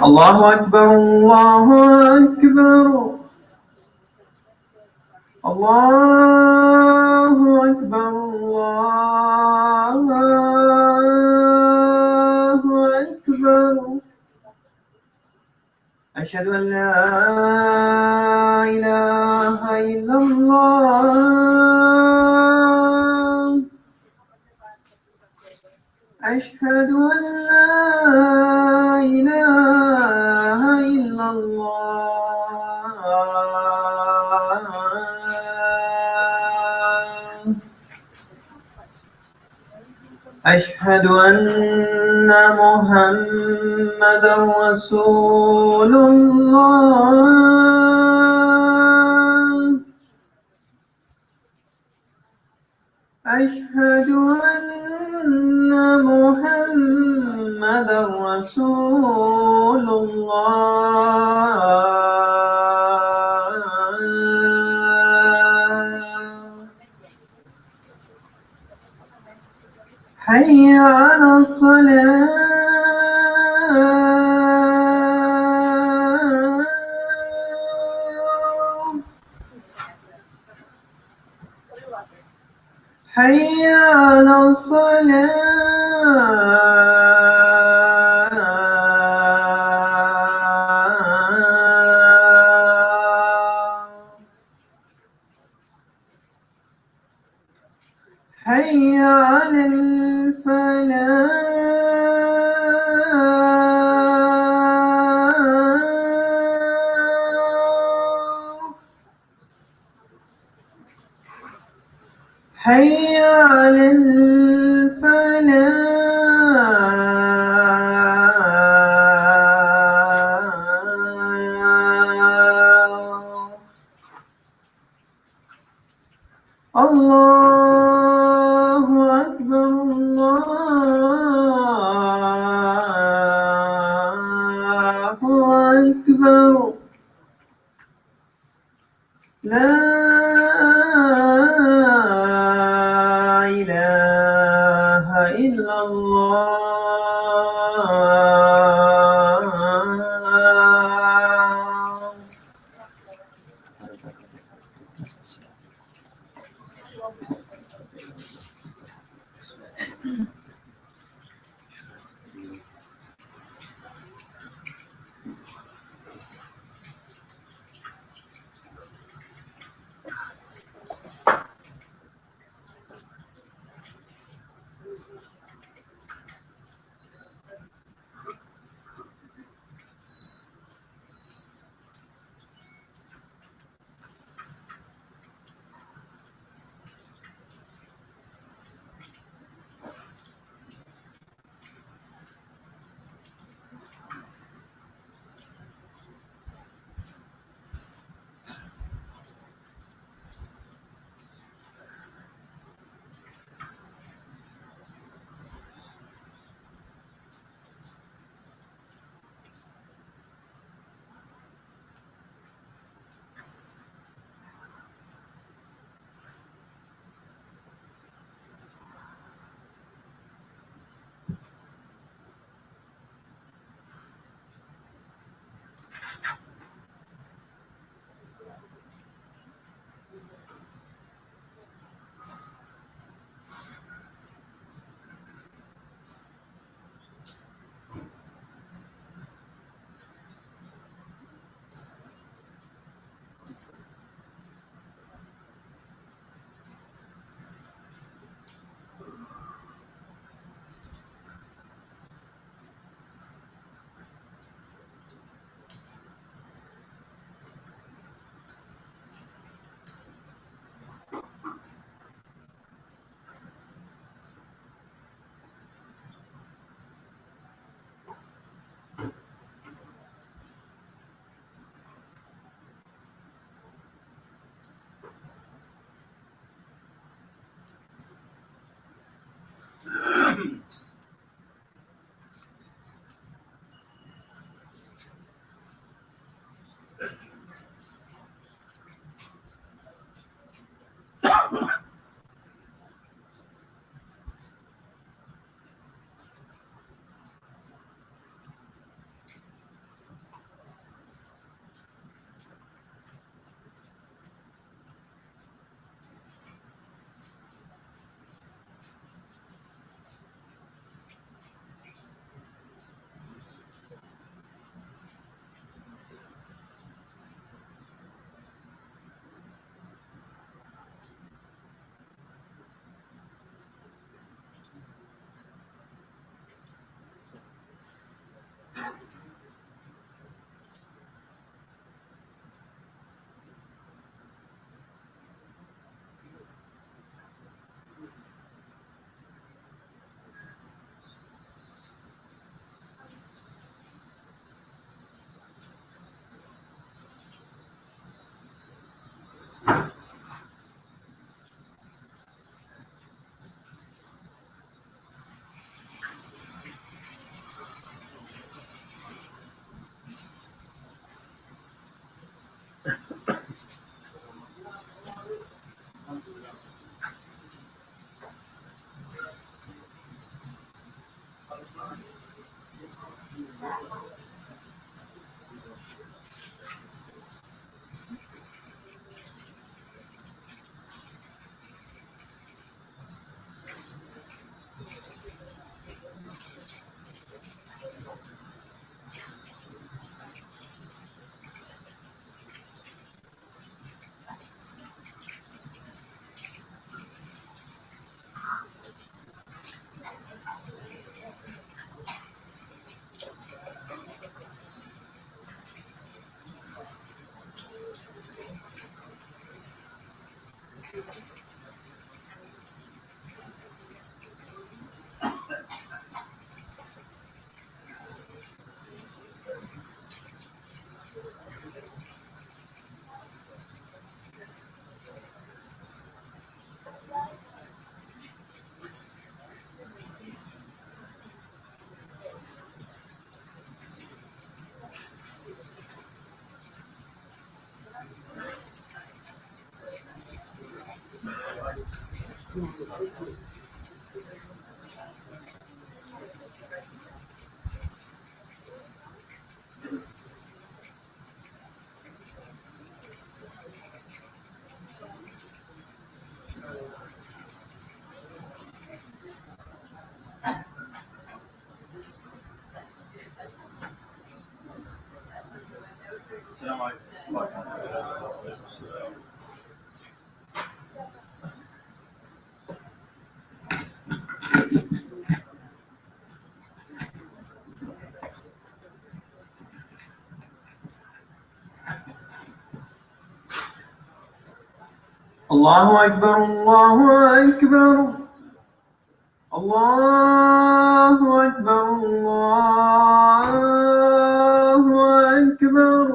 الله أكبر الله أكبر الله أكبر الله أكبر أشهد أن لا إله إلا الله أشهد أن لا إله إلا الله أشهد أن محمدا رسول الله. أشهد أن محمدا رسول الله. حي على الصلاة. حي على الصلاة. حي على الفلاح. حي على الفلاح. الله أكبر الله أكبر. لا إله إلا الله. السلام عليكم. الله أكبر الله أكبر الله أكبر الله أكبر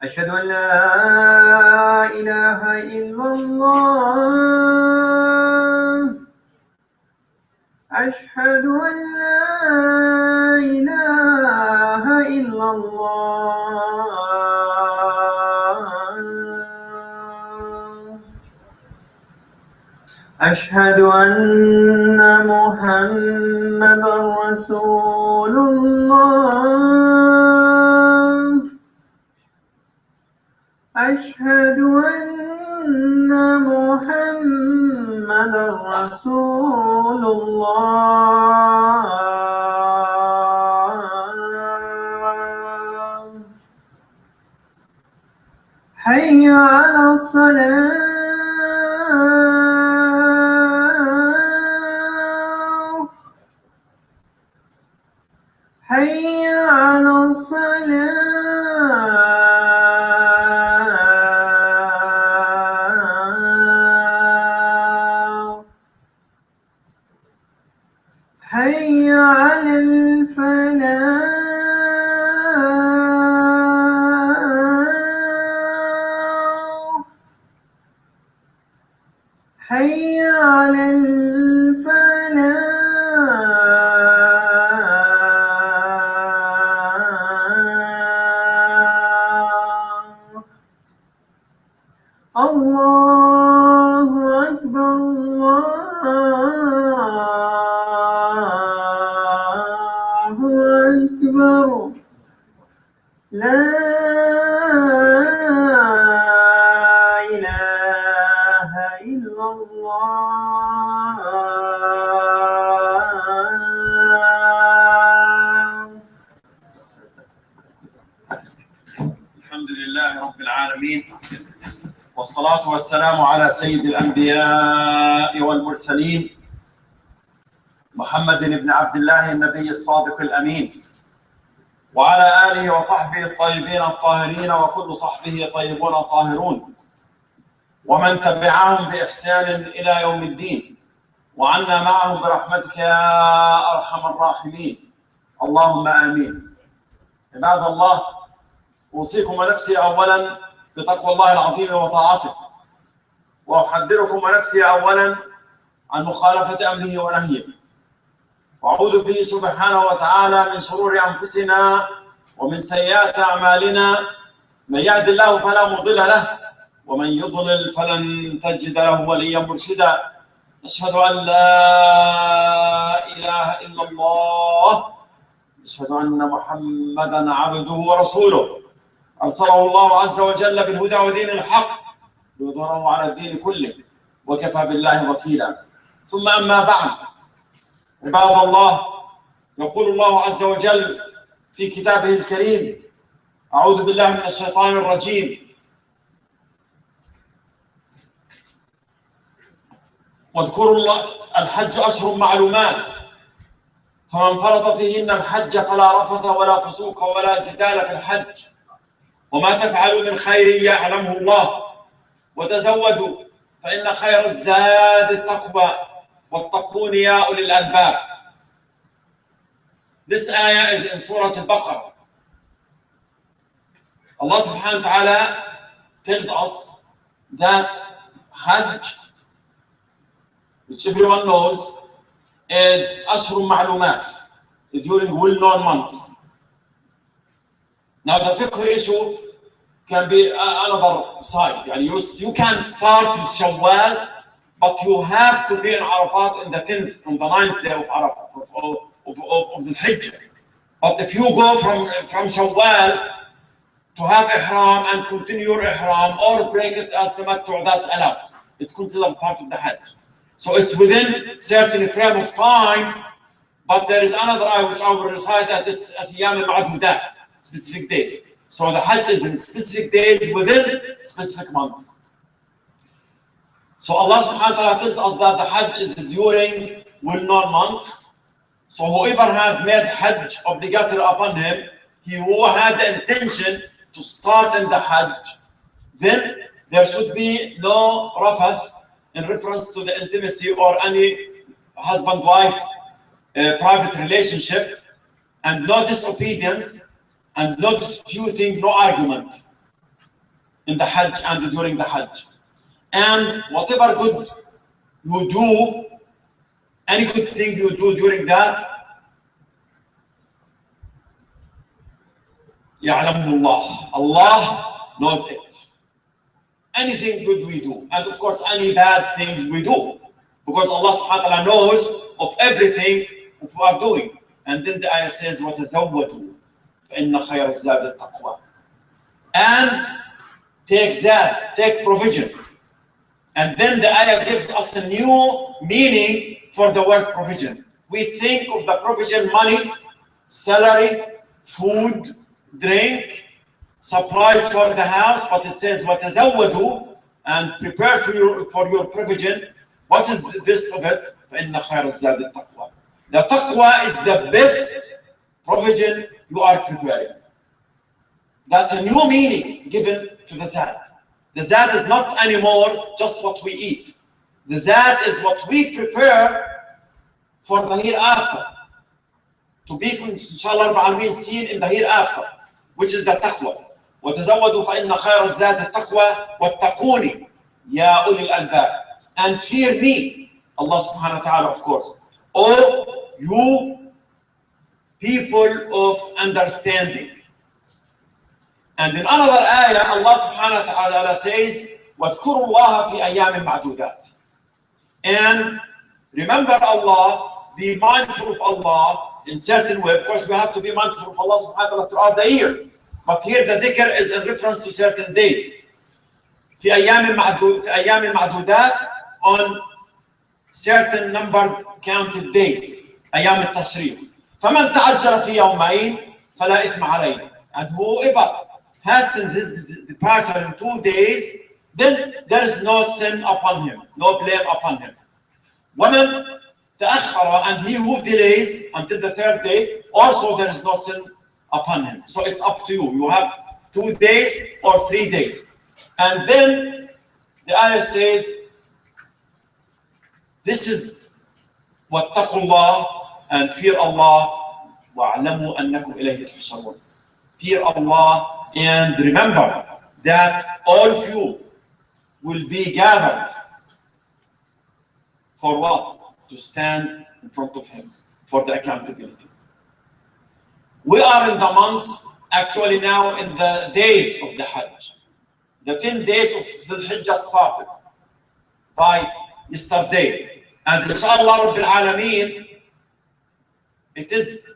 أشهد أن لا إله إلا الله أشهد أن لا إله إلا الله أشهد أن محمدا رسول الله أشهد أن محمدا رسول الله حي على الصلاة حي على الصلاة حي على الفلاح حي على الفلاح الله أكبر الله أكبر لا إله إلا الله الحمد لله رب العالمين، والصلاة والسلام على سيد الأنبياء والمرسلين محمد بن عبد الله النبي الصادق الأمين، وعلى آله وصحبه الطيبين الطاهرين، وكل صحبه طيبون طاهرون، ومن تبعهم بإحسان إلى يوم الدين، وعنا معهم برحمتك يا أرحم الراحمين، اللهم آمين. عباد الله، أوصيكم ونفسي أولا بتقوى الله العظيم وطاعته، وأحذركم ونفسي أولا عن مخالفة أمره ونهيه، وأعوذ به سبحانه وتعالى من شرور أنفسنا ومن سيئات أعمالنا، من يهد الله فلا مضل له، ومن يضلل فلن تجد له وليا مرشدا. أشهد أن لا إله إلا الله، أشهد أن محمدا عبده ورسوله، أرسله الله عز وجل بالهدى ودين الحق ليظهره على الدين كله، وكفى بالله وكيلا. ثم أما بعد، عباد الله، يقول الله عز وجل في كتابه الكريم: أعوذ بالله من الشيطان الرجيم، واذكروا الله الحج أشهر معلومات، فمن فرض فيهن الحج فلا رفث ولا فسوق ولا جدال في الحج، وما تفعلوا من خير يعلمه الله، وتزودوا فإن خير الزاد التقوى واتقون يا أولي الألباب. This ayah is in Surah Al-Baqarah. Allah subhanahu wa ta'ala tells us that Hajj, which everyone knows, is Ashhur Ma'lumat, during well-known months. Now the fiqh issue can be another side. You can start with Shawwal, but you have to be in Arafat on the 10th, on the 9th day of Arafat, of the Hajj. But if you go from Shawwal to have Ihram and continue your Ihram or break it as the Tamattu', that's allowed. It's considered part of the Hajj. So it's within certain frame of time, but there is another ayah which I will recite that it's Ayyam al-Ma'dudat, specific days. So the Hajj is in specific days within specific months. So Allah subhanahu wa ta'ala tells us that the Hajj is during well-known months. So whoever had made Hajj obligatory upon him, he who had the intention to start in the Hajj, then there should be no rafath in reference to the intimacy or any husband-wife private relationship, and no disobedience, and no disputing, no argument in the Hajj and during the Hajj. And whatever good you do, any good thing you do during that, يَعْلَمُ اللَّهُ, Allah knows it. Anything good we do, and of course any bad things we do, because Allah subhanahu wa ta'ala knows of everything we are doing. And then the ayah says, وَتَزَوَّدُوا فَإِنَّ خَيْرَ الزَّادِ التَّقْوَى. And take provision. And then the ayah gives us a new meaning for the word provision. We think of the provision money, salary, food, drink, supplies for the house, but it says وَتَزَوَّدُوا, and prepare for your provision. What is the best of it? فَإِنَّ خَيْرَ الزَّادِ التَّقْوَى. The taqwa is the best provision you are preparing. That's a new meaning given to the zad. The zad is not anymore just what we eat. The zad is what we prepare for the hereafter, to be, inshallah, seen in the hereafter, which is the taqwa. وَتَزَوَّدُوا فَإِنَّ خَيْرَ الزَّادِ التَّقْوَى وَاتَّقُونِ يَا أُولِي الْأَلْبَابِ. And fear me, Allah subhanahu wa ta'ala, of course. O you people of understanding. And in another ayah, Allah subhanahu wa ta'ala says, وَاذْكُرُوا اللَّهَ فِي أَيَّامٍ مَعْدُودَاتٍ. And remember Allah, be mindful of Allah in certain way. Of course, we have to be mindful of Allah subhanahu wa ta'ala throughout the year. But here the dhikr is in reference to certain days. في أيام معدودات, on certain numbered counted days. أيام التشريق. فمن تعجل في يومين فلا إثم عليه. And whoever hastens his departure in 2 days, then there is no sin upon him, no blame upon him. ومن تأخر, and he who delays until the 3rd day, also there is no sin upon him. So it's up to you. You have 2 days or 3 days. And then the ayah says, this is وَاتَّقُوا اللَّهَ, and fear Allah, وَاعْلَمُوا أَنَّكُمْ إِلَيْهِ تُحْشَرُونَ. Fear Allah and remember that all of you will be gathered for what? To stand in front of Him for the accountability. We are in the months, actually now in the days of the Hajj. The 10 days of the Hajj started by yesterday. And inshallah Rabbil Alameen, it is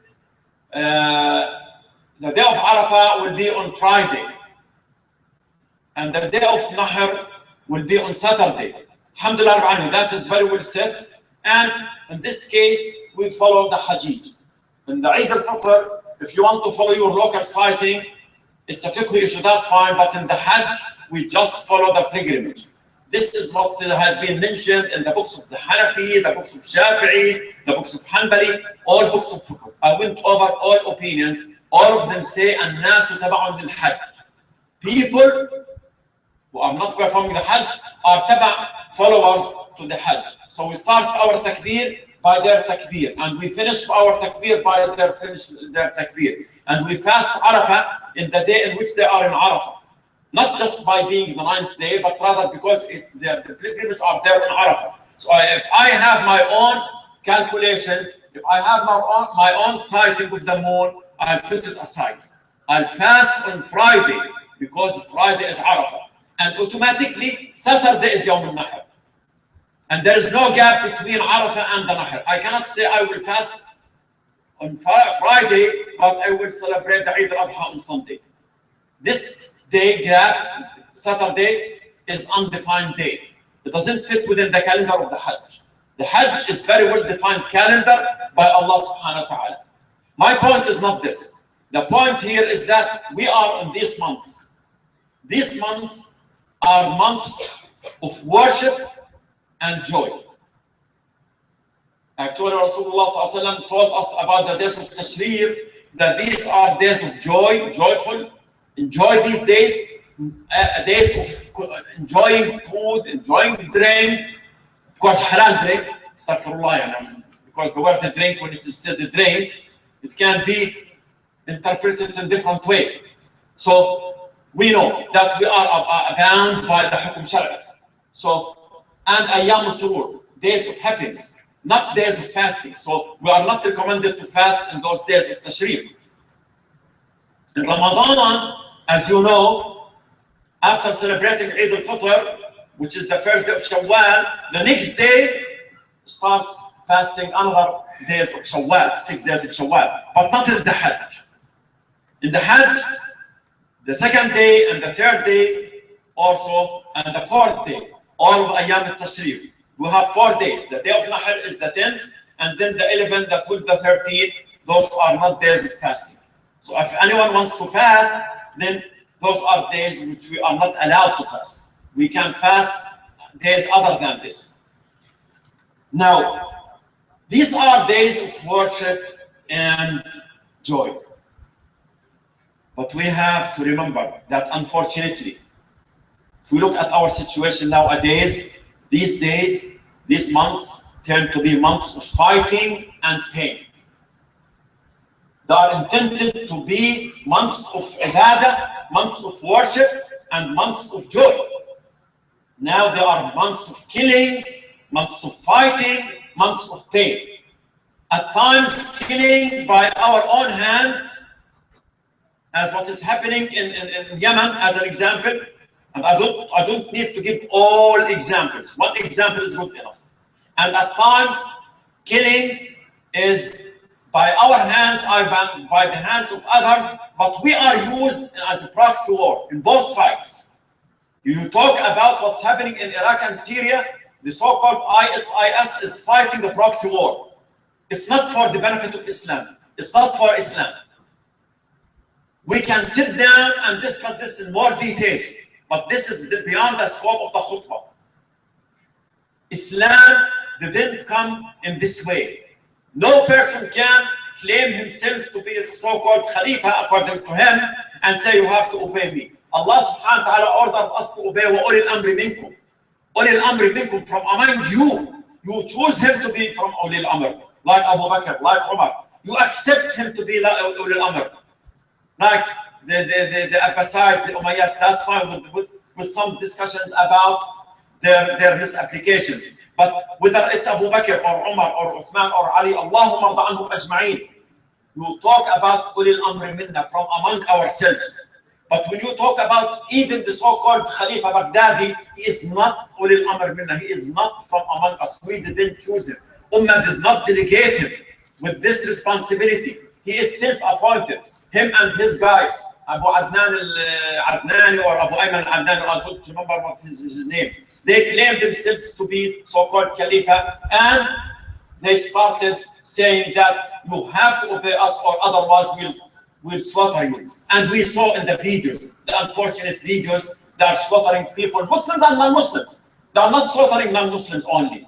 the day of Arafah will be on Friday. And the day of Nahr will be on Saturday. Alhamdulillah, that is very well set. And in this case, we follow the Hajj. In the Eid al-Fitr, if you want to follow your local sighting, it's a fiqh issue, that's fine. But in the Hajj, we just follow the pilgrimage. This is what had been mentioned in the books of the Hanafi, the books of Shafi'i, the books of Hanbali, all books of fiqh. I went over all opinions. All of them say, الناس تبع للحج. People who are not performing the Hajj are taba followers to the Hajj. So we start our takbir by their takbir, and we finish our takbir by their takbir. And we fast Arafah in the day in which they are in Arafah. Not just by being the 9th day, but rather because the pilgrims are there in Arafah. So if I have my own calculations, if I have my own sighting of the moon, I'll put it aside. I'll fast on Friday because Friday is Arafah. And automatically, Saturday is Yawm al-Nahr. And there is no gap between Arafah and the Nahr. I cannot say I will fast on Friday, but I will celebrate the Eid al-Adha on Sunday. This day gap, Saturday, is undefined day. It doesn't fit within the calendar of the Hajj. The Hajj is very well defined calendar by Allah subhanahu wa ta'ala. My point is not this. The point here is that we are in these months. These months are months of worship and joy. Actually, Rasulullah told us about the days of Tashriq, that these are days of joy, joyful. Enjoy these days, days of enjoying food, enjoying drink. Of course, halal drink, astaghfirullah, because the word drink, when it is said drink, it can be interpreted in different ways. So we know that we are bound by the hukum shari. So, and ayyam surur, days of happiness, not days of fasting. So we are not recommended to fast in those days of tashriq. In Ramadan, as you know, after celebrating Eid al-Fitr, which is the first day of Shawwal, the next day starts fasting another days of Shawwal, 6 days of Shawwal, but not in the Hajj. In the Hajj, the second day and the third day also, and the fourth day, all of Ayyam al-Tashriq. We have 4 days. The day of Nahr is the 10th, and then the 11th, the 12th, the 13th. Those are not days of fasting. So if anyone wants to fast, then those are days which we are not allowed to fast. We can fast days other than this. Now, these are days of worship and joy. But we have to remember that unfortunately, if we look at our situation nowadays, these days, these months tend to be months of fighting and pain. They are intended to be months of ibadah, months of worship, and months of joy. Now there are months of killing, months of fighting, months of pain. At times, killing by our own hands, as what is happening in Yemen, as an example. And I don't need to give all examples. One example is good enough. And at times, killing is by our hands, by the hands of others, but we are used as a proxy war in both sides. You talk about what's happening in Iraq and Syria, the so-called ISIS is fighting the proxy war. It's not for the benefit of Islam. It's not for Islam. We can sit down and discuss this in more detail, but this is beyond the scope of the khutbah. Islam didn't come in this way. No person can claim himself to be a so-called Khalifa according to him and say you have to obey me. Allah subhanahu wa ta'ala ordered us to obey وَأُولِي الْأَمْرِ مِنْكُمْ. أُولِي الْأَمْرِ مِنْكُمْ, from among you. You choose him to be from أُولِي الْأَمْرِ, like Abu Bakr, like Umar. You accept him to be like أُولِي الْأَمْرِ. Like the Abbasides, the Umayyads, that's fine with some discussions about their misapplications. But whether it's Abu Bakr or Umar or Uthman or Ali, Allahumma arda anhum ajma'een. You talk about ulil amri minna, from among ourselves. But when you talk about even the so-called Khalifa Baghdadi, he is not ulil amr minna. He is not from among us. We didn't choose him. Ummah did not delegate him with this responsibility. He is self-appointed. Him and his guy, Abu Adnan al-Adnani or Abu Ayman al-Adnani, I don't remember what his name. They claimed themselves to be so-called Khalifa, and they started saying that you have to obey us or otherwise we'll slaughter you. And we saw in the videos, the unfortunate videos, they are slaughtering people, Muslims and non-Muslims. They are not slaughtering non-Muslims only.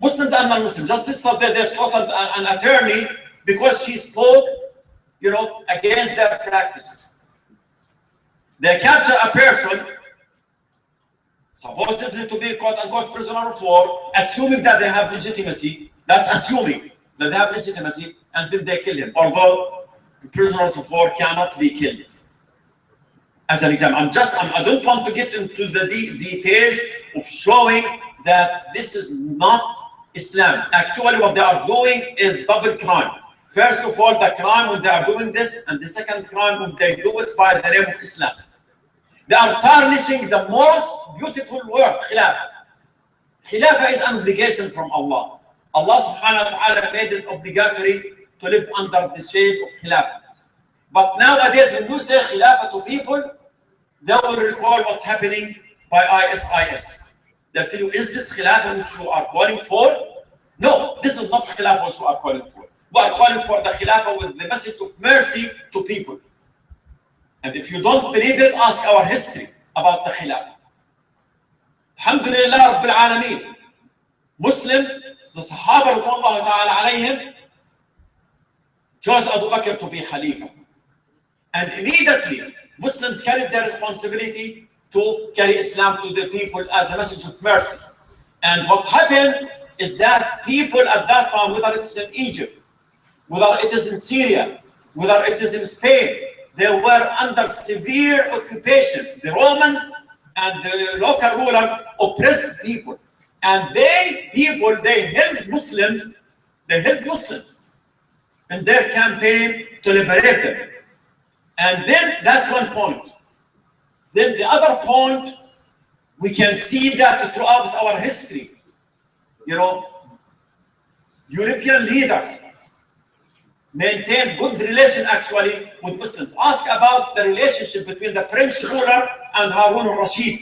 Muslims and non-Muslims. Just yesterday they slaughtered an attorney because she spoke, against their practices. They capture a person supposedly to be quote unquote prisoner of war, assuming that they have legitimacy. That's assuming that they have legitimacy, and then they kill him. Although the prisoners of war cannot be killed. As an example, I don't want to get into the details of showing that this is not Islam. Actually, what they are doing is double crime. First of all, the crime when they are doing this, and the second crime when they do it by the name of Islam. They are tarnishing the most beautiful word, khilafah. Khilafah is an obligation from Allah. Allah subhanahu wa ta'ala made it obligatory to live under the shade of khilafah. But nowadays, when you say khilafah to people, they will recall what's happening by ISIS. They'll tell you, is this khilafah which you are calling for? No, this is not khilafah which you are calling for. We are calling for the khilafah with the message of mercy to people. And if you don't believe it, ask our history about the khilafah. Alhamdulillah Rabbil Alameen. Muslims, the Sahaba radiyallahu ta'ala alayhim, chose Abu Bakr to be Khalifa. And immediately, Muslims carried their responsibility to carry Islam to the people as a message of mercy. And what happened is that people at that time, whether it is in Egypt, whether it is in Syria, whether it is in Spain, they were under severe occupation. The Romans and the local rulers oppressed people. And they helped Muslims in their campaign to liberate them. And then that's one point. Then the other point, we can see that throughout our history, European leaders maintain good relation actually with Muslims. Ask about the relationship between the French ruler and Harun al-Rashid.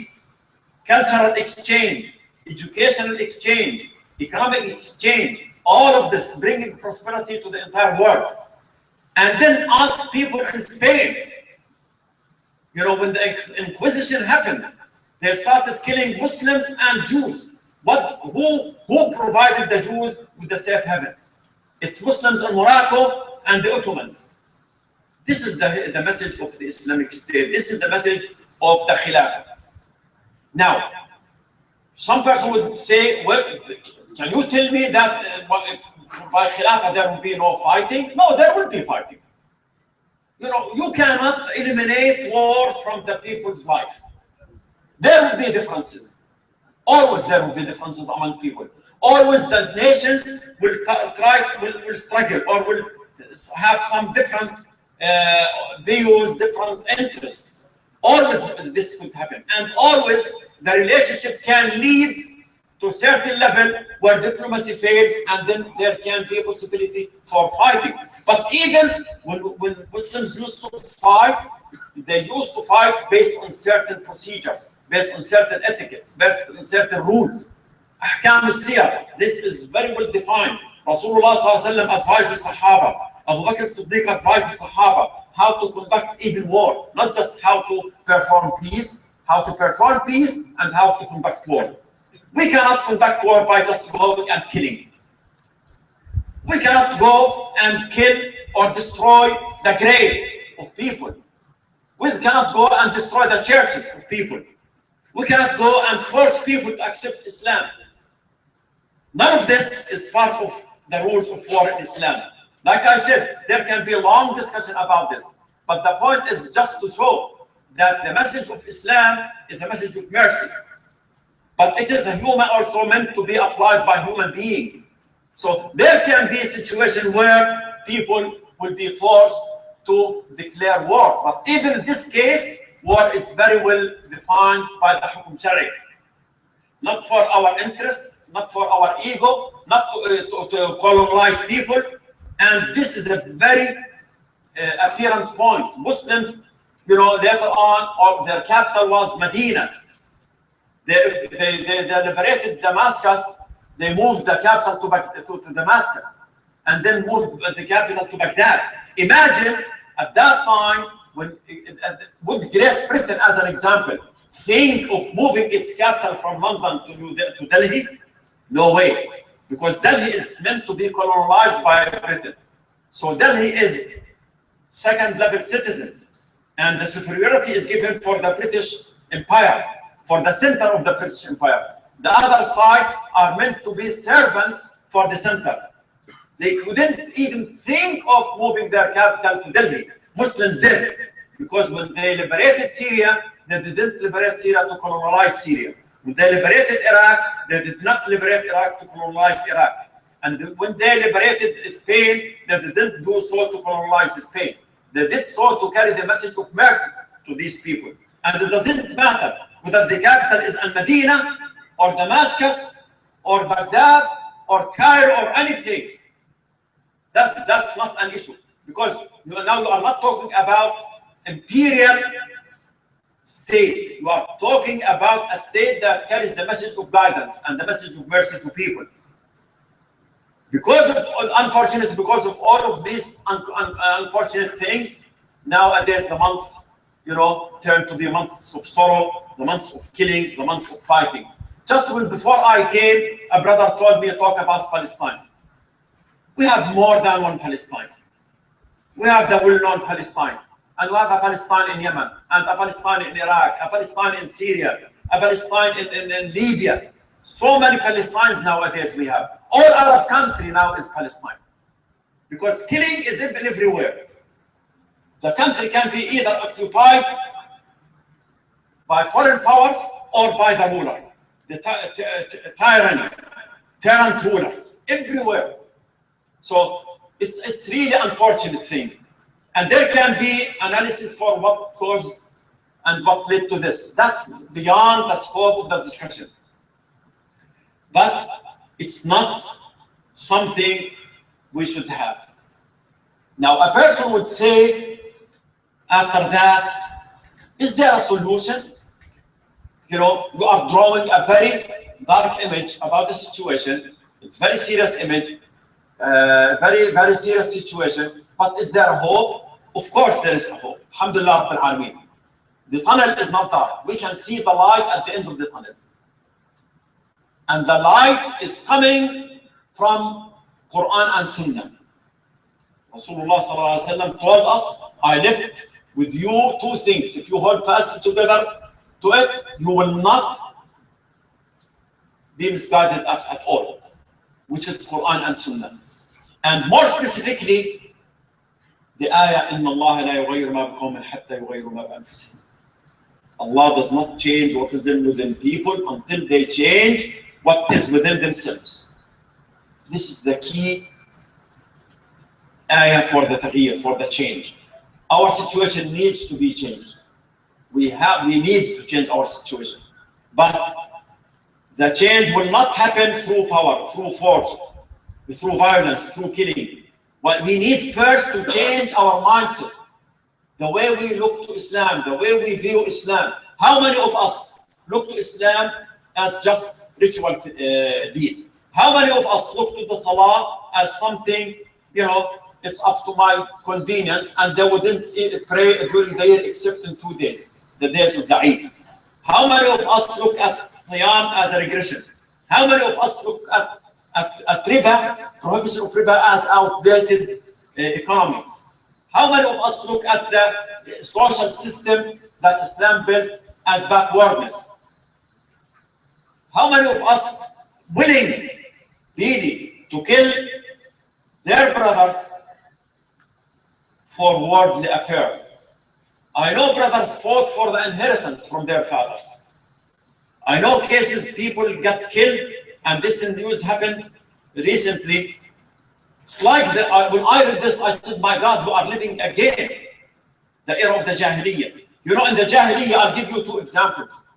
Cultural exchange, educational exchange, economic exchange, all of this bringing prosperity to the entire world. And then ask people in Spain, when the Inquisition happened, they started killing Muslims and Jews. Who provided the Jews with the safe haven? It's Muslims in Morocco and the Ottomans. This is the message of the Islamic State. This is the message of the Khilafah. Now, some person would say, well, can you tell me that by Khilafah there will be no fighting? No, there will be fighting. You cannot eliminate war from the people's life. There will be differences. Always there will be differences among people. Always the nations will will struggle or will have some different views, different interests. Always this could happen. And always the relationship can lead to a certain level where diplomacy fails, and then there can be a possibility for fighting. But even when Muslims used to fight, they used to fight based on certain procedures, based on certain etiquettes, based on certain rules. Ahkam al-siyar, this is very well defined. Rasulullah advised the Sahaba, Abu Bakr as-Siddiq advised the Sahaba how to conduct even war, not just how to perform peace, and how to conduct war. We cannot conduct war by just going and killing. We cannot go and kill or destroy the graves of people. We cannot go and destroy the churches of people. We cannot go and force people to accept Islam. None of this is part of the rules of war in Islam. Like I said, there can be a long discussion about this. But the point is just to show that the message of Islam is a message of mercy. But it is also meant to be applied by human beings. So there can be a situation where people will be forced to declare war. But even in this case, war is very well defined by the Hukum Shari. Not for our interest, not for our ego, not to colonize people. And this is a very apparent point. Muslims, later on, their capital was Medina. They liberated Damascus. They moved the capital to Damascus, and then moved the capital to Baghdad. Imagine at that time, would Great Britain, as an example, think of moving its capital from London to Delhi? No way, because Delhi is meant to be colonized by Britain. So Delhi is second-level citizens, and the superiority is given for the British Empire. for the center of the British Empire. The other sides are meant to be servants for the center. They couldn't even think of moving their capital to Delhi. Muslims did, because when they liberated Syria, they didn't liberate Syria to colonize Syria. When they liberated Iraq, they did not liberate Iraq to colonize Iraq. And when they liberated Spain, they didn't do so to colonize Spain. They did so to carry the message of mercy to these people. And it doesn't matter whether the capital is Al-Medina or Damascus or Baghdad or Cairo or any place. That's not an issue, because now you are not talking about imperial state. You are talking about a state that carries the message of guidance and the message of mercy to people. Because of all of these unfortunate things, nowadays the month, turned to be months of sorrow, the months of killing, the months of fighting. Just before I came, a brother told me to talk about Palestine. We have more than one Palestine. We have the well-known Palestine, and we have a Palestine in Yemen, and a Palestine in Iraq, a Palestine in Syria, a Palestine in Libya. So many Palestines nowadays we have. All Arab country now is Palestine, because killing is even everywhere. The country can be either occupied by foreign powers or by the ruler, the tyrant rulers everywhere. So it's really unfortunate thing, and there can be analysis for what caused and what led to this. That's beyond the scope of the discussion, but it's not something we should have. Now, a person would say after that, is there a solution? You are drawing a very dark image about the situation. It's a very serious image. Very, very serious situation. But is there a hope? Of course there is a hope. Alhamdulillah Rabbil Alameen. The tunnel is not dark. We can see the light at the end of the tunnel. And the light is coming from Quran and Sunnah. Rasulullah sallallahu alaihi wasallam told us, I left with you two things. If you hold fast together to it, you will not be misguided at all, which is Quran and Sunnah. And more specifically, the ayah, إِنَّ اللَّهَ لَا يُغَيِّرُ مَا بِقَوْمٍ حَتَّى يُغَيِّرُوا مَا بِأَنفُسِهِمْ. Allah does not change what is within people until they change what is within themselves. This is the key ayah for the taghyir, for the change. Our situation needs to be changed. We need to change our situation. But the change will not happen through power, through force, through violence, through killing. But we need first to change our mindset, the way we look to Islam, the way we view Islam. How many of us look to Islam as just ritual deed? How many of us look to the Salah as something, it's up to my convenience, and they wouldn't pray during the year except in 2 days, the days of the Eid? How many of us look at Siyam as a regression? How many of us look at riba, prohibition of riba, as outdated economics? How many of us look at the social system that Islam built as backwardness? How many of us willing really to kill their brothers for worldly affair? I know brothers fought for the inheritance from their fathers. I know cases people got killed, and this in news happened recently. It's like when I read this, I said, my God, we are living again the era of the Jahiliyyah. In the Jahiliyyah, I'll give you 2 examples.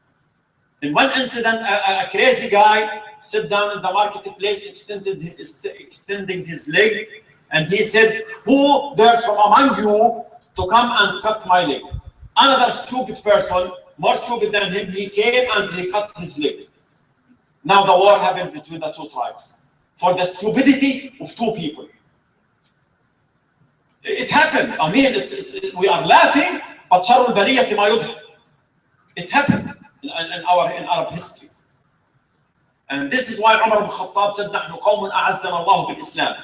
In one incident, a crazy guy sat down in the marketplace, extending his leg, and he said, who dares from among you to come and cut my leg? Another stupid person, more stupid than him, he came and he cut his leg. Now the war happened between the 2 tribes for the stupidity of 2 people. It happened. I mean, we are laughing, but شر البلية ما يضحك. It happened in Arab history. And this is why Umar ibn Khattab said, نحن قوم أعزنا الله بالإسلام.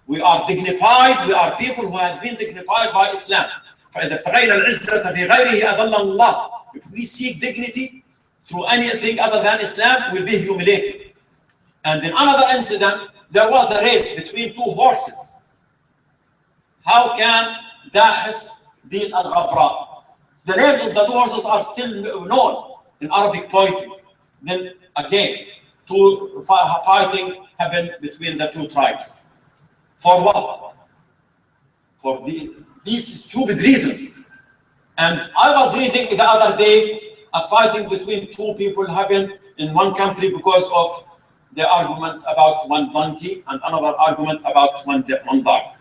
We are dignified, we are people who have been dignified by Islam. فإذا ابتغينا العزة في غيره أذلنا الله. If we seek dignity through anything other than Islam will be humiliated. And in another incident, there was a race between two horses. How can Dahis beat Al-Ghabra? The names of the two horses are still known in Arabic poetry. Then again, two fighting happened between the two tribes. For what? For these stupid reasons. And I was reading the other day, a fighting between two people happened in one country because of the argument about one donkey and another argument about one dog.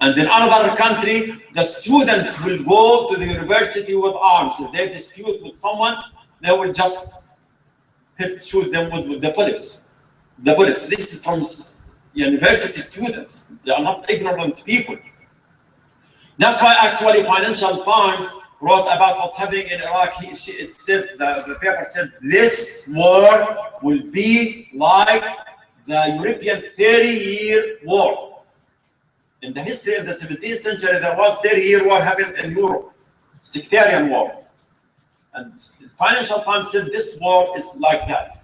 And in another country, the students will go to the university with arms. If they dispute with someone, they will just shoot them with the bullets. The bullets. This is from university students. They are not ignorant people. That's why actually Financial Times wrote about what's happening in Iraq. It said, the paper said, this war will be like the European 30-year war. In the history of the 17th century, there was 30-year war happened in Europe, sectarian war. And Financial Times said this war is like that.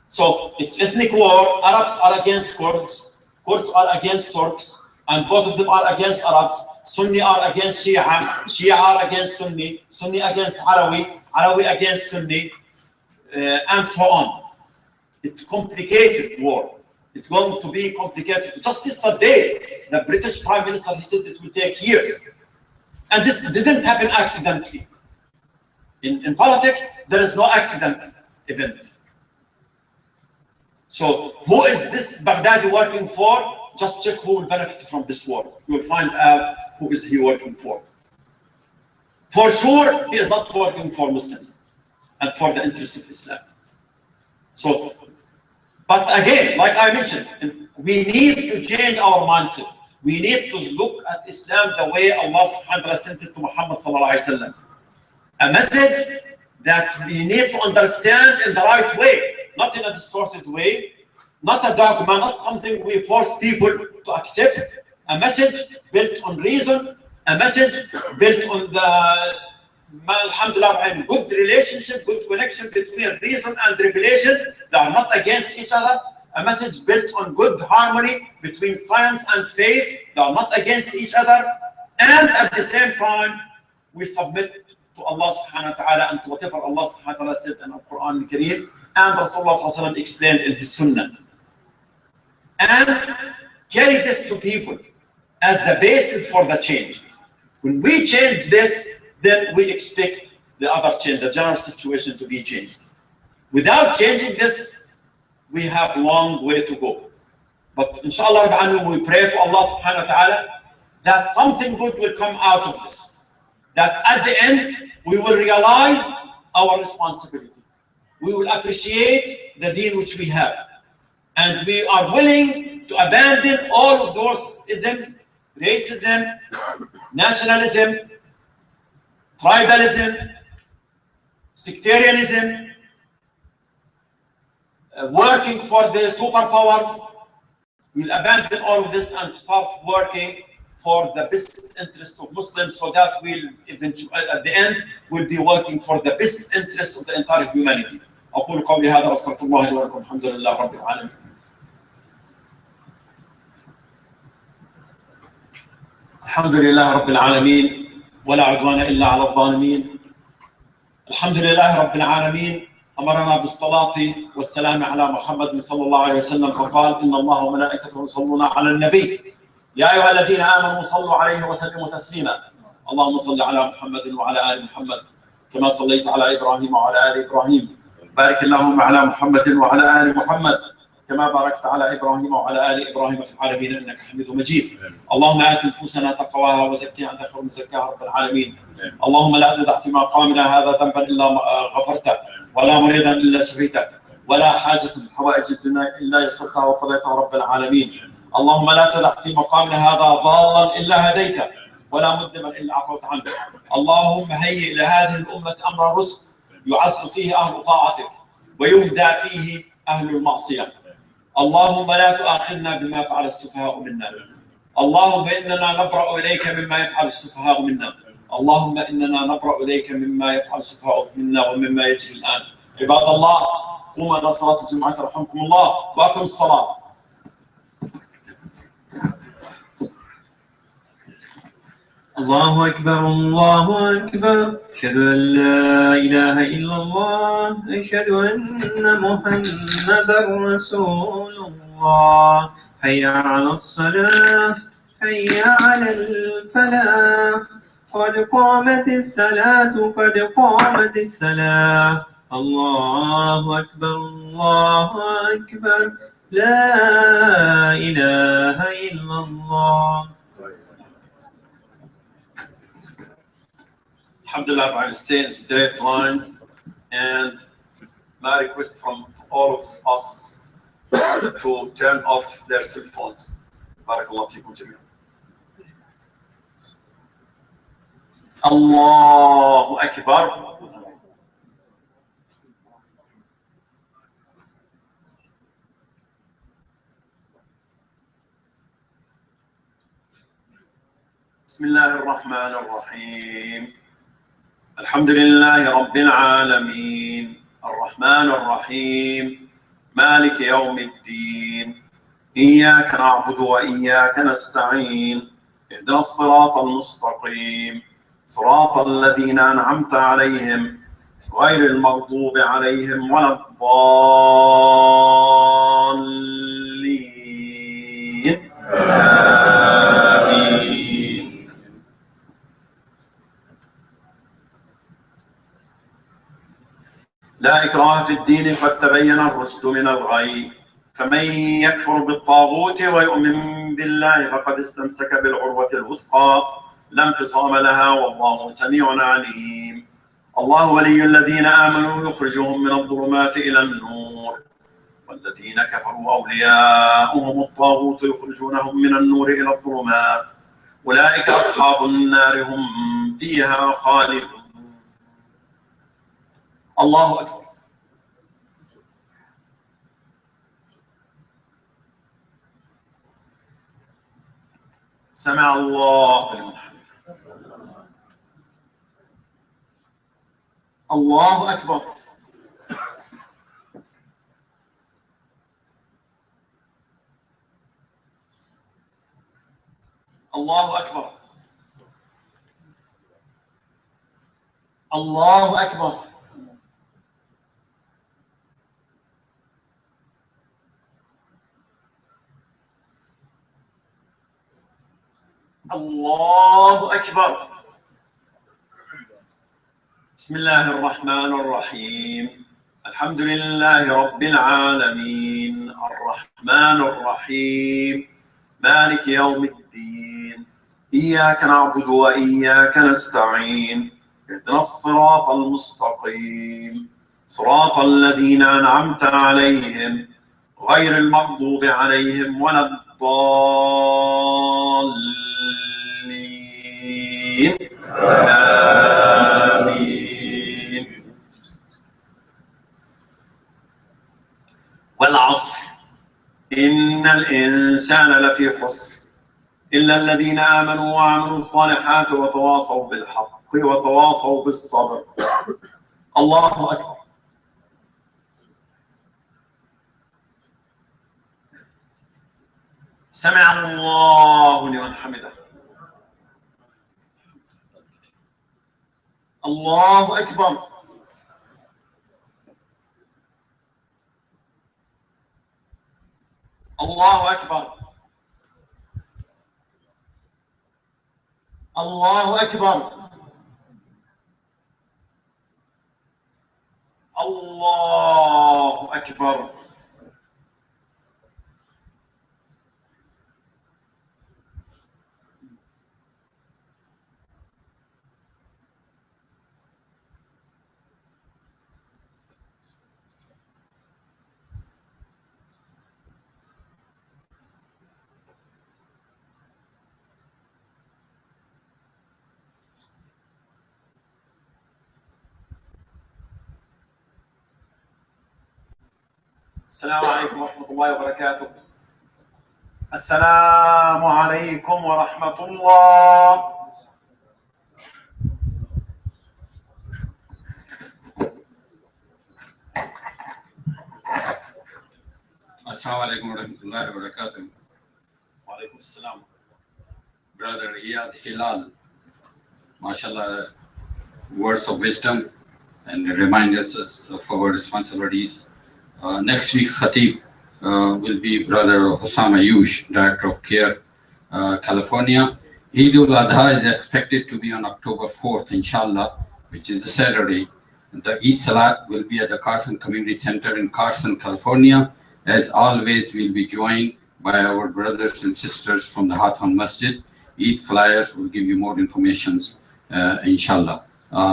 So it's ethnic war. Arabs are against Kurds, Kurds are against Turks, and both of them are against Arabs. Sunni are against Shia, Shia are against Sunni, Sunni against Alawi, Alawi against Sunni, and so on. It's complicated war. It's going to be complicated. Just yesterday, the British Prime Minister, he said it will take years. And this didn't happen accidentally. In politics, there is no accident event. So who is this Baghdadi working for? Just check who will benefit from this war. You will find out who is he working for. For sure, he is not working for Muslims and for the interest of Islam. So, but again, like I mentioned, we need to change our mindset. We need to look at Islam the way Allah subhanahu wa ta'ala sent it to Muhammad sallallahu alayhi wa sallam. A message that we need to understand in the right way, not in a distorted way, not a dogma, not something we force people to accept. A message built on reason, a message built on the, alhamdulillah, good relationship, good connection between reason and revelation. They are not against each other. A message built on good harmony between science and faith. They are not against each other. And at the same time, we submit to Allah subhanahu wa ta'ala and to whatever Allah subhanahu wa ta'ala said in the Quran al-Kareem and Rasulullah sallallahu alayhi wa sallam explained in his sunnah. And carry this to people as the basis for the change. When we change this, then we expect the other change, the general situation to be changed. Without changing this, we have a long way to go. But inshallah, we pray to Allah subhanahu wa ta'ala that something good will come out of this. That at the end, we will realize our responsibility. We will appreciate the deen which we have. And we are willing to abandon all of those isms, racism, nationalism, tribalism, sectarianism, working for the superpowers. We'll abandon all of this and start working for the best interest of Muslims, so that we'll eventually, at the end, we'll be working for the best interest of the entire humanity. أقول قولي هذا واستغفر الله لي ولكم الحمد لله رب العالمين. الحمد لله رب العالمين ولا عدوان إلا على الظالمين. الحمد لله رب العالمين أمرنا بالصلاة والسلام على محمد صلى الله عليه وسلم فقال إن الله وملائكته يصلون على النبي يا أيها الذين آمنوا صلوا عليه وسلموا تسليما. اللهم صل على محمد وعلى آل محمد كما صليت على إبراهيم وعلى آل إبراهيم. بارك اللهم على محمد وعلى آل محمد كما باركت على إبراهيم وعلى آل إبراهيم في العالمين إنك حميد مجيد. اللهم آت نفوسنا تقواها وزكها أنت خير من زكاها رب العالمين. اللهم لا تدع في مقامنا هذا ذنبا إلا غفرته ولا مريضا إلا شفيته ولا حاجة من حوائج الدنيا إلا يسرتها وقضيتها رب العالمين. اللهم لا تدع في مقامنا هذا ضالا إلا هديته ولا مذنبا إلا عفوت عنه. اللهم هيئ لهذه الأمة أمر رشد يعز فيه أهل طاعتك ويهدى فيه أهل المعصية. اللهم لا تؤاخذنا بما فعل السفهاء منا. اللهم إننا نبرأ إليك مما يفعل السفهاء منا. اللهم إننا نبرأ إليك مما يفعل السفهاء منا ومما يجري الآن. عباد الله، قوموا إلى صلاة الجمعة رحمكم الله، وأقم الصلاة. الله أكبر الله أكبر، أشهد أن لا إله إلا الله، أشهد أن محمدا رسول الله. حي على الصلاة، حي على الفلاح، قد قامت الصلاة قد قامت الصلاة. الله أكبر الله أكبر، لا إله إلا الله. Alhamdulillah, I stay in straight lines, and my request from all of us to turn off their cell phones. Barakallah fikum jami'an. Allahu Akbar. بسم الله الرحمن الرحيم. الحمد لله رب العالمين، الرحمن الرحيم، مالك يوم الدين، إياك نعبد وإياك نستعين، اهدنا الصراط المستقيم، صراط الذين أنعمت عليهم غير المغضوب عليهم ولا الضالين. آمين. لا إكراه في الدين، قد تبين الرشد من الغي، فمن يكفر بالطاغوت ويؤمن بالله فقد استمسك بالعروة الوثقى لا انفصام لها، والله سميع عليم. الله ولي الذين آمنوا يخرجهم من الظلمات إلى النور، والذين كفروا أولياؤهم الطاغوت يخرجونهم من النور إلى الظلمات، أولئك أصحاب النار هم فيها خالدون. الله أكبر. سمع الله لمن حمده. الله أكبر. الله أكبر. الله أكبر. الله أكبر. بسم الله الرحمن الرحيم. الحمد لله رب العالمين، الرحمن الرحيم، مالك يوم الدين، إياك نعبد وإياك نستعين، اهدنا الصراط المستقيم، صراط الذين أنعمت عليهم غير المغضوب عليهم ولا الضالين. آمين. والعصر، إن الإنسان لفي خسر إلا الذين آمنوا وعملوا الصالحات وتواصوا بالحق وتواصوا بالصبر. الله أكبر. سمع الله لمن حمده. الله أكبر. الله أكبر. الله أكبر. الله أكبر. السلام عليكم ورحمة الله وبركاته. السلام عليكم ورحمة الله. Assalamu alaikum wa rahmatullahi wa barakatuh. Wa alaikum assalam. Brother Iyad Hilal, mashallah, words of wisdom and remind us of our responsibilities. Next week's Khatib will be Brother Hussam Ayush, Director of CARE, California. Eid al-Adha is expected to be on October 4th, inshallah, which is a Saturday. The Eid Salat will be at the Carson Community Center in Carson, California. As always, we'll be joined by our brothers and sisters from the Hathon Masjid. Eid flyers will give you more information, inshallah.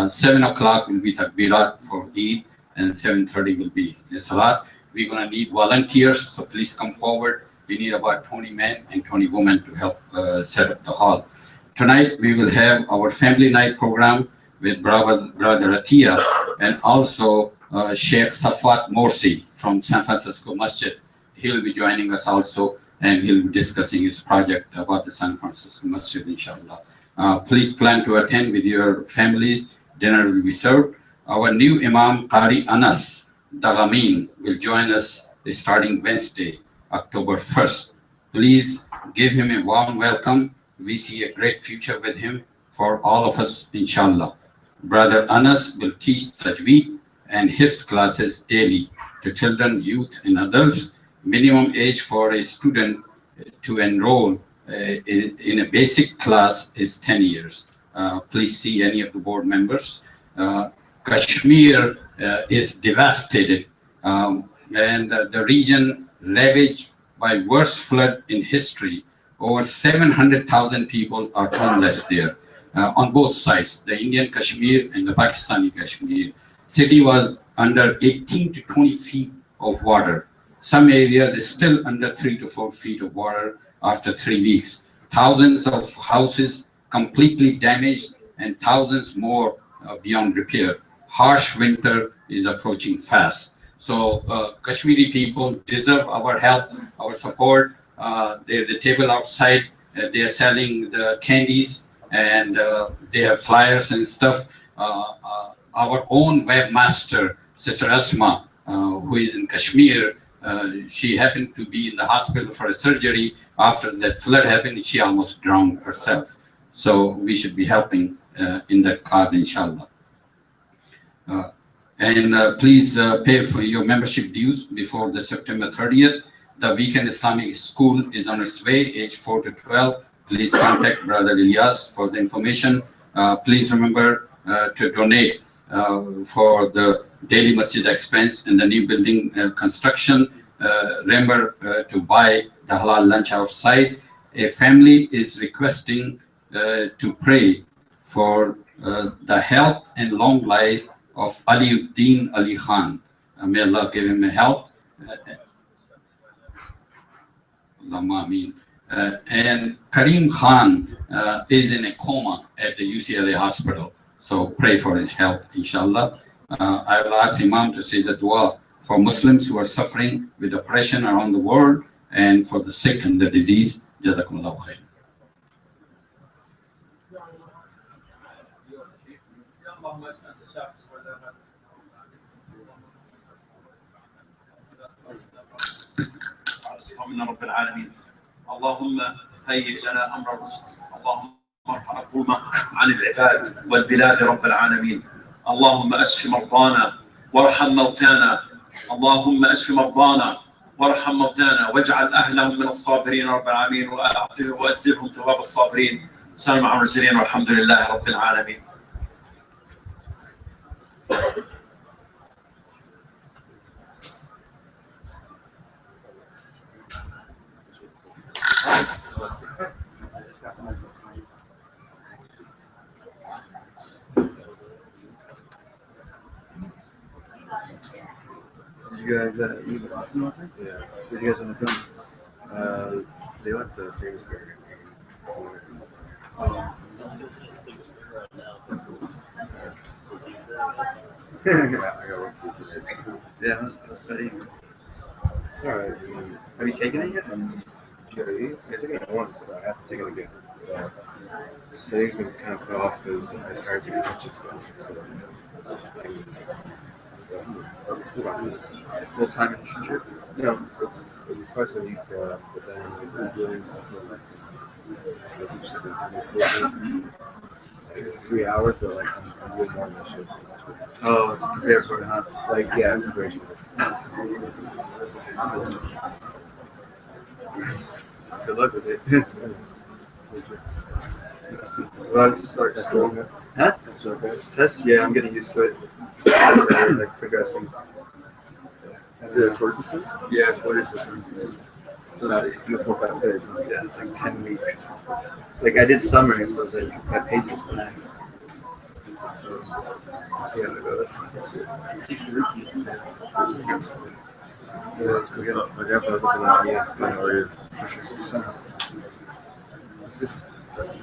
7 o'clock will be Takbirat for Eid, and 7:30 will be Salat. We're going to need volunteers, so please come forward. We need about 20 men and 20 women to help set up the hall. Tonight, we will have our family night program with Brother Atia and also Sheikh Safat Morsi from San Francisco Masjid. He'll be joining us also, and he'll be discussing his project about the San Francisco Masjid, inshallah. Please plan to attend with your families. Dinner will be served. Our new Imam, Qari Anas Dagamin, will join us starting Wednesday, October 1st. Please give him a warm welcome. We see a great future with him for all of us, inshallah. Brother Anas will teach Tajweed and Hifz classes daily to children, youth, and adults. Minimum age for a student to enroll in a basic class is 10 years. Please see any of the board members. Kashmir is devastated, and the region ravaged by worst flood in history. Over 700,000 people are homeless there on both sides, the Indian Kashmir and the Pakistani Kashmir. City was under 18 to 20 feet of water. Some areas is still under 3 to 4 feet of water after 3 weeks. Thousands of houses completely damaged and thousands more beyond repair. Harsh winter is approaching fast. So Kashmiri people deserve our help, our support. There's a table outside. They are selling the candies and they have flyers and stuff. Our own webmaster, Sister Asma, who is in Kashmir, she happened to be in the hospital for a surgery. After that flood happened, she almost drowned herself. So we should be helping in that cause, inshallah. Please pay for your membership dues before the September 30th. The Weekend Islamic School is on its way, age 4 to 12. Please contact Brother Ilyas for the information. Please remember to donate for the daily masjid expense and the new building construction. Remember to buy the halal lunch outside. A family is requesting to pray for the health and long life of Aliuddin Ali Khan. May Allah give him a health. And Karim Khan is in a coma at the UCLA hospital. So pray for his health, inshallah. I will ask Imam to say the dua for Muslims who are suffering with oppression around the world and for the sick and the diseased. Jazakumullahu khair. من رب العالمين. اللهم هيئ لنا امر الرشد. اللهم ارفع الظلم عن العباد والبلاد رب العالمين. اللهم اشف مرضانا وارحم موتانا. اللهم اشف مرضانا وارحم موتانا واجعل اهلهم من الصابرين رب العالمين واجزلهم ثواب الصابرين. سلام على المرسلين والحمد لله رب العالمين. Did you guys eat with Austin last night? Yeah. What did you guys end up doing? They went to Famous Burger. I was going to say Famous Burger right now. Disease there, I guess. I got work for you today. Yeah, I was studying. It's alright. Have you taken it yet? GRE? I took it once, but I have to take it again. Studying's been kind of put off because I started taking internship stuff. So, full-time internship. No, it's twice a week, but then we're doing also like it's 3 hours, but like I'm doing more than that shit. Oh, to prepare for it, huh? Like yeah, it's great. Good luck with it. Well, I just start school. Huh? That's okay. Test? Yeah, I'm getting used to it. Like progressing. The quarter system? Yeah, quarter system. So that's it's much more fast paced. Yeah, it's like 10 weeks. It's like I did summer, so it's like that pace is fast. So see how it goes. Security. Yeah, let's go get up. My grandpa's looking at me. It's kind of weird. It's just, that's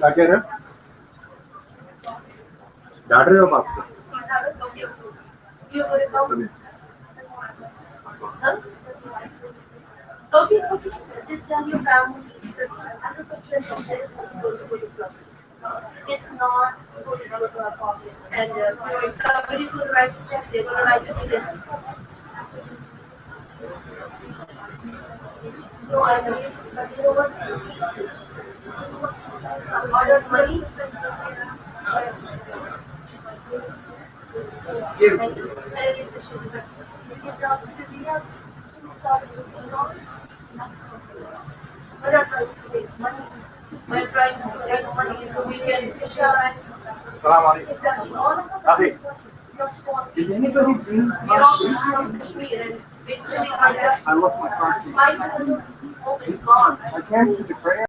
क्या कह रहे हो? डांट रहे हो आप आपको? Okay, okay. Just tell your family because 100% of this is going to go to flow. It's not going to go to our pockets. And if somebody's going to write a check, they're going to write a ticket. No, I know. But you know what? I ordered money. Thank you. And I give the sugar back. Good job, because we have started looking on. We're not trying to make money. We're trying to raise money so we can exactly. All of us just want peace. We're all from Kashmir and basically I lost my car key. my children always gone. I came to the prayer.